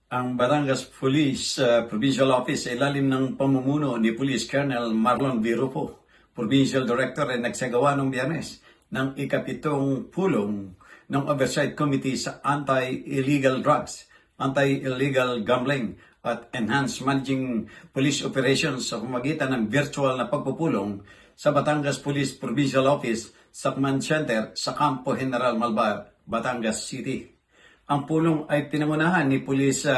Ang Batangas Police Provincial Office sa ilalim ng pamumuno ni Police Colonel Marlon V. Rufo, Provincial Director, ay nagsagawa ng Biyernes ng ikapitong pulong ng Oversight Committee sa Anti-Illegal Drugs, Anti-Illegal Gambling at Enhanced Managing Police Operations sa pamagitan ng virtual na pagpupulong sa Batangas Police Provincial Office sa Command Center sa Campo General Malvar, Batangas City. Ang pulong ay pinangunahan ni Police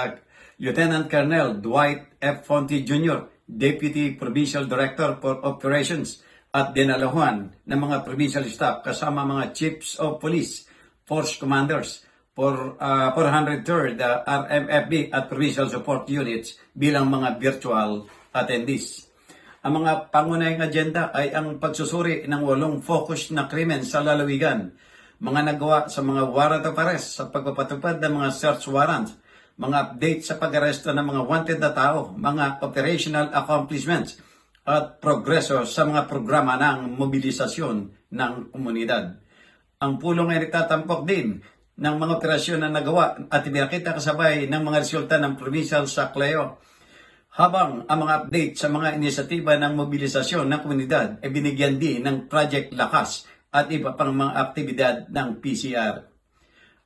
Lieutenant Colonel Dwight F. Fonte Jr., Deputy Provincial Director for Operations, at dinalahuan ng mga provincial staff kasama mga Chiefs of Police, Force Commanders, 403rd RMFB at Provincial Support Units bilang mga virtual attendees. Ang mga pangunahing agenda ay ang pagsusuri ng 8 focus na krimen sa lalawigan, mga nagawa sa mga warrant of arrest sa pagpapatupad ng mga search warrants, mga update sa pag-aresto ng mga wanted na tao, mga operational accomplishments, at progreso sa mga programa ng mobilisasyon ng komunidad. Ang pulong ay nagtatampok din ng mga operasyon na nagawa at ipinakita kasabay ng mga resulta ng provincial sakleo. Habang ang mga update sa mga inisyatiba ng mobilisasyon ng komunidad ay binigyan din ng Project Lakas at iba pang mga aktibidad ng PCR.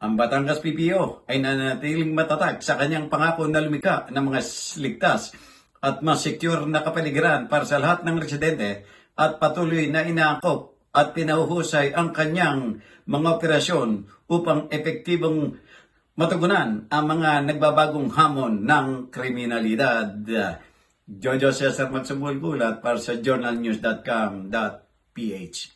Ang Batangas PPO ay nanatiling matatag sa kanyang pangako na lumika ng mga ligtas at mas secure na kapaligiran para sa lahat ng residente at patuloy na inaangkop at pinahuhusay ang kanyang mga operasyon upang epektibong matugunan ang mga nagbabagong hamon ng kriminalidad. Jojo Cesar Magsumul Gulat para sa journalnews.com.ph.